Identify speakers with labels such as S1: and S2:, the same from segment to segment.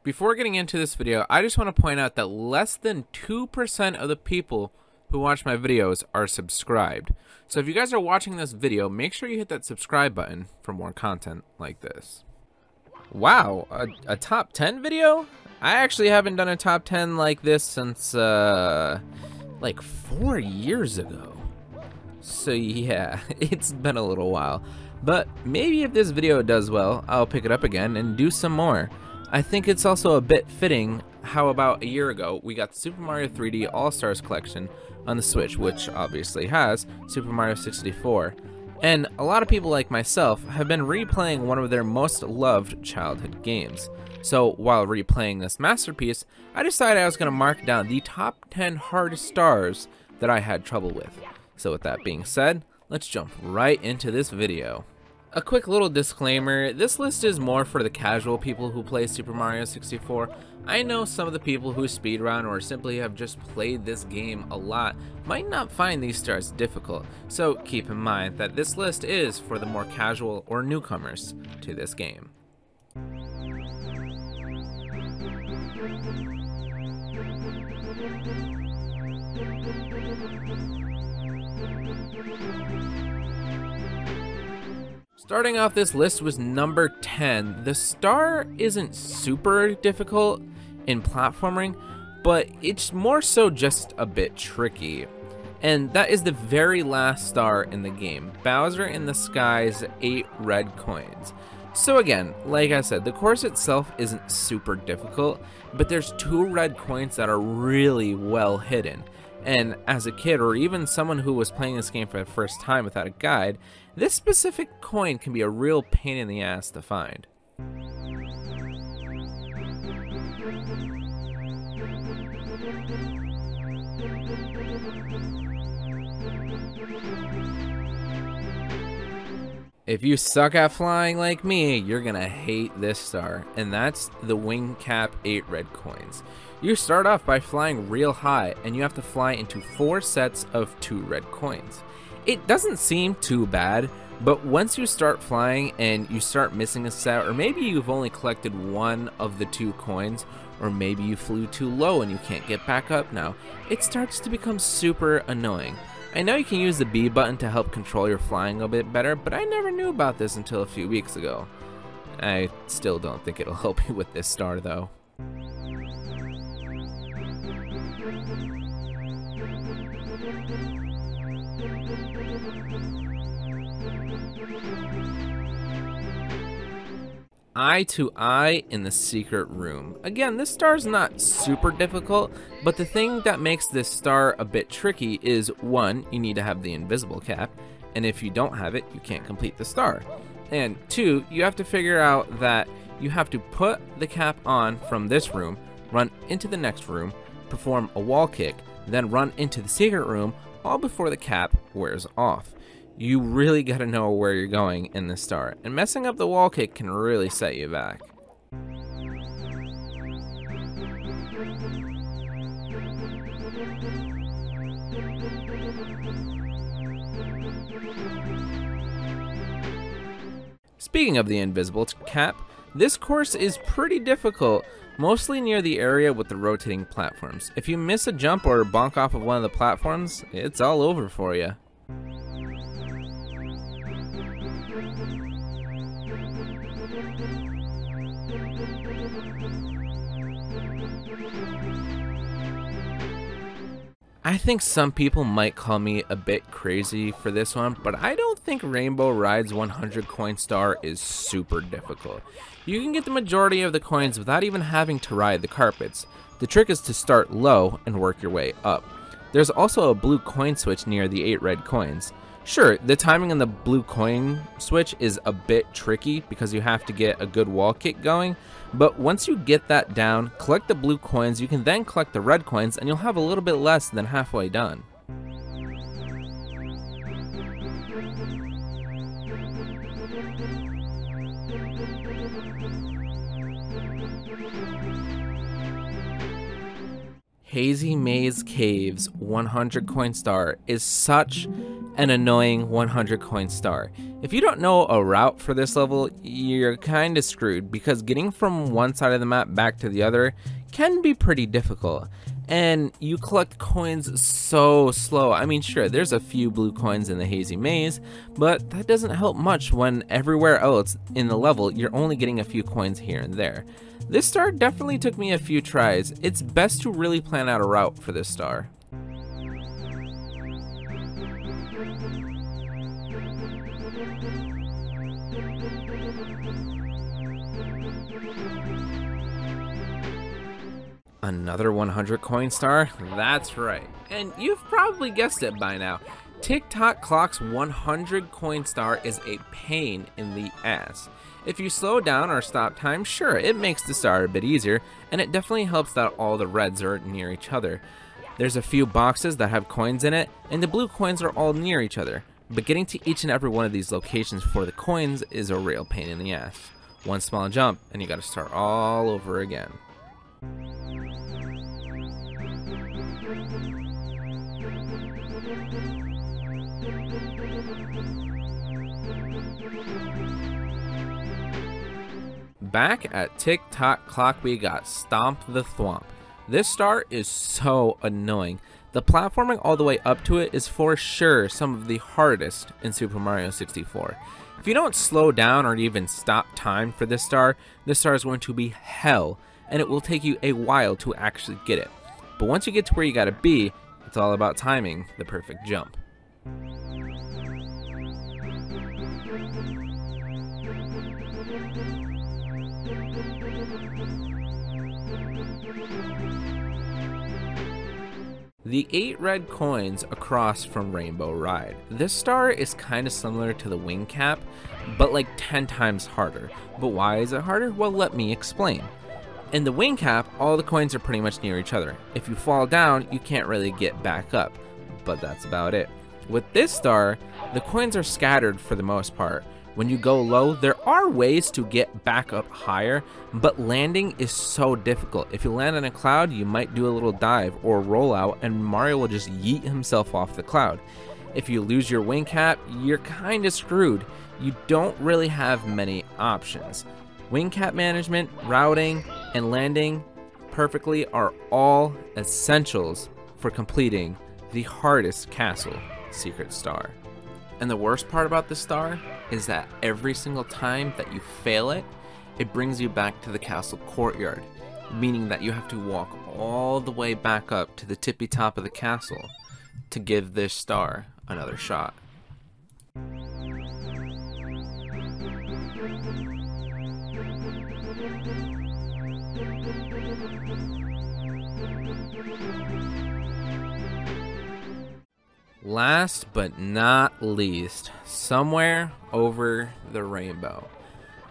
S1: Before getting into this video, I just want to point out that less than 2% of the people who watch my videos are subscribed. So if you guys are watching this video, make sure you hit that subscribe button for more content like this. Wow, a top 10 video? I actually haven't done a top 10 like this since like 4 years ago. So yeah, it's been a little while. But maybe if this video does well, I'll pick it up again and do some more. I think it's also a bit fitting how about a year ago we got the Super Mario 3D All-Stars collection on the Switch, which obviously has Super Mario 64. And a lot of people like myself have been replaying one of their most loved childhood games. So while replaying this masterpiece, I decided I was going to mark down the top 10 hardest stars that I had trouble with. So with that being said, let's jump right into this video. A quick little disclaimer, this list is more for the casual people who play Super Mario 64. I know some of the people who speedrun or simply have just played this game a lot might not find these stars difficult, so keep in mind that this list is for the more casual or newcomers to this game. Starting off this list was number 10. The star isn't super difficult in platforming, but it's more so just a bit tricky. And that is the very last star in the game, Bowser in the Sky's 8 red coins. So again, like I said, the course itself isn't super difficult, but there's 2 red coins that are really well hidden. And as a kid, or even someone who was playing this game for the first time without a guide, this specific coin can be a real pain in the ass to find. If you suck at flying like me, you're gonna hate this star, and that's the wing cap 8 red coins. You start off by flying real high, and you have to fly into 4 sets of 2 red coins. It doesn't seem too bad, but once you start flying and you start missing a set, or maybe you've only collected 1 of the 2 coins, or maybe you flew too low and you can't get back up now, it starts to become super annoying. I know you can use the B button to help control your flying a bit better, but I never knew about this until a few weeks ago. I still don't think it'll help you with this star though. Eye to Eye in the Secret Room. Again, this star's not super difficult, but the thing that makes this star a bit tricky is 1, you need to have the invisible cap, and if you don't have it, you can't complete the star. And 2, you have to figure out that you have to put the cap on from this room, run into the next room, perform a wall kick, then run into the secret room, all before the cap wears off. You really gotta know where you're going in this star, and messing up the wall kick can really set you back. Speaking of the invisible cap, this course is pretty difficult, mostly near the area with the rotating platforms. If you miss a jump or bonk off of one of the platforms, it's all over for you. I think some people might call me a bit crazy for this one, but I don't think Rainbow Ride's 100 coin star is super difficult. You can get the majority of the coins without even having to ride the carpets. The trick is to start low and work your way up. There's also a blue coin switch near the 8 red coins. Sure, the timing on the blue coin switch is a bit tricky because you have to get a good wall kick going, but once you get that down, collect the blue coins, you can then collect the red coins and you'll have a little bit less than halfway done. Hazy Maze Caves 100 coin star is such an annoying 100 coin star. If you don't know a route for this level, you're kinda screwed because getting from one side of the map back to the other can be pretty difficult. And you collect coins so slow. I mean, sure, there's a few blue coins in the Hazy Maze, but that doesn't help much when everywhere else in the level you're only getting a few coins here and there. This star definitely took me a few tries. It's best to really plan out a route for this star. Another 100 coin star? That's right. And you've probably guessed it by now. TikTok Clock's 100 coin star is a pain in the ass. If you slow down or stop time, sure, it makes the star a bit easier, and it definitely helps that all the reds are near each other. There's a few boxes that have coins in it, and the blue coins are all near each other, but getting to each and every one of these locations for the coins is a real pain in the ass. One small jump, and you gotta start all over again. Back at TikTok Clock, we got Stomp the Thwomp. This star is so annoying. The platforming all the way up to it is for sure some of the hardest in Super Mario 64. If you don't slow down or even stop time for this star is going to be hell, and it will take you a while to actually get it. But once you get to where you gotta be, it's all about timing the perfect jump. The 8 red coins across from Rainbow Ride. This star is kind of similar to the wing cap, but like 10 times harder. But why is it harder? Well, let me explain. In the wing cap, all the coins are pretty much near each other. If you fall down, you can't really get back up, but that's about it. With this star, the coins are scattered for the most part. When you go low, there are ways to get back up higher, but landing is so difficult. If you land on a cloud, you might do a little dive or roll out, and Mario will just yeet himself off the cloud. If you lose your wing cap, you're kinda screwed. You don't really have many options. Wing cap management, routing, and landing perfectly are all essentials for completing the hardest castle secret star. And the worst part about this star is that every single time that you fail it, it brings you back to the castle courtyard, meaning that you have to walk all the way back up to the tippy top of the castle to give this star another shot. Last but not least, somewhere over the rainbow.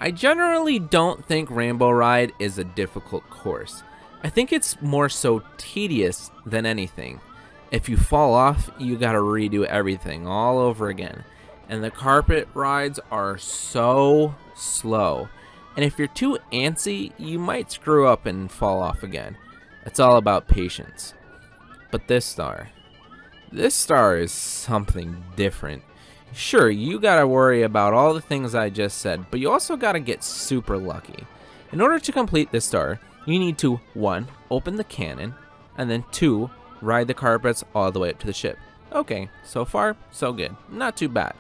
S1: I generally don't think Rainbow Ride is a difficult course. I think it's more so tedious than anything. If you fall off, you gotta redo everything all over again. And the carpet rides are so slow. And if you're too antsy, you might screw up and fall off again. It's all about patience. But this star is something different. Sure, you gotta worry about all the things I just said, but you also gotta get super lucky. In order to complete this star, you need to 1. Open the cannon, and then 2. Ride the carpets all the way up to the ship. Okay, so far, so good. Not too bad.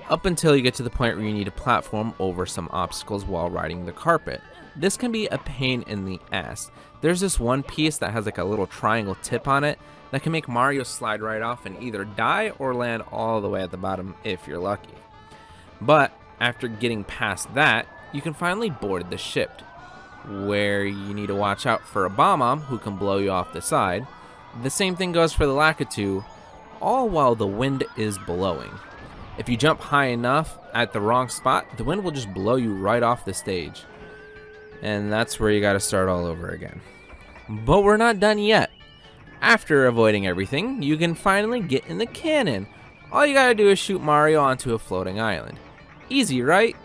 S1: Up until you get to the point where you need to platform over some obstacles while riding the carpet. This can be a pain in the ass. There's this one piece that has like a little triangle tip on it that can make Mario slide right off and either die or land all the way at the bottom if you're lucky. But after getting past that, you can finally board the ship, where you need to watch out for a bomb who can blow you off the side. The same thing goes for the Lakitu, all while the wind is blowing. If you jump high enough at the wrong spot, the wind will just blow you right off the stage. And that's where you gotta start all over again. But we're not done yet. After avoiding everything, you can finally get in the cannon. All you gotta do is shoot Mario onto a floating island. Easy, right?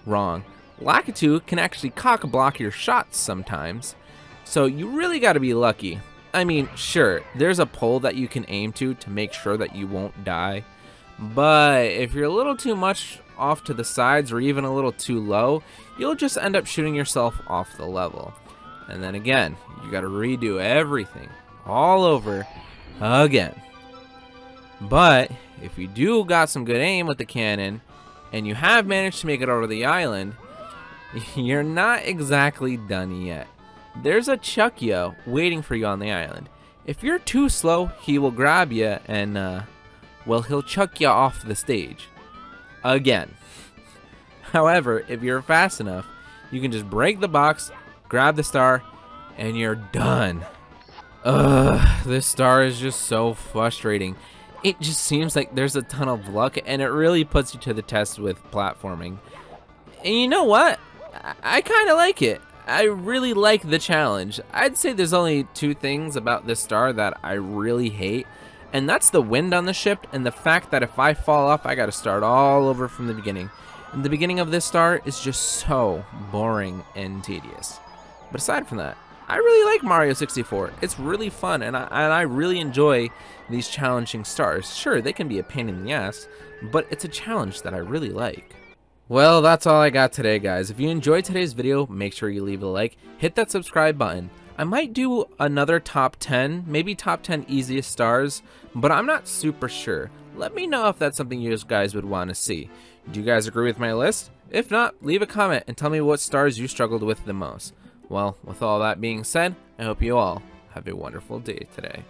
S1: Wrong. Lakitu can actually cock-block your shots sometimes, so you really gotta be lucky. I mean, sure, there's a pole that you can aim to make sure that you won't die. But if you're a little too much off to the sides or even a little too low, you'll just end up shooting yourself off the level. And then again, you gotta redo everything all over again. But if you do got some good aim with the cannon and you have managed to make it over the island, you're not exactly done yet. There's a Chuckyo waiting for you on the island. If you're too slow, he will grab you and, well, he'll chuck you off the stage. Again. However, if you're fast enough, you can just break the box, grab the star, and you're done. Ugh, this star is just so frustrating. It just seems like there's a ton of luck, and it really puts you to the test with platforming. And you know what? I kind of like it. I really like the challenge. I'd say there's only two things about this star that I really hate, and that's the wind on the ship and the fact that if I fall off, I gotta start all over from the beginning. And the beginning of this star is just so boring and tedious. But aside from that, I really like Mario 64. It's really fun, and I really enjoy these challenging stars. Sure, they can be a pain in the ass, but it's a challenge that I really like. Well, that's all I got today, guys. If you enjoyed today's video, make sure you leave a like, hit that subscribe button. I might do another top 10, maybe top 10 easiest stars, but I'm not super sure. Let me know if that's something you guys would want to see. Do you guys agree with my list? If not, leave a comment and tell me what stars you struggled with the most. Well, with all that being said, I hope you all have a wonderful day today.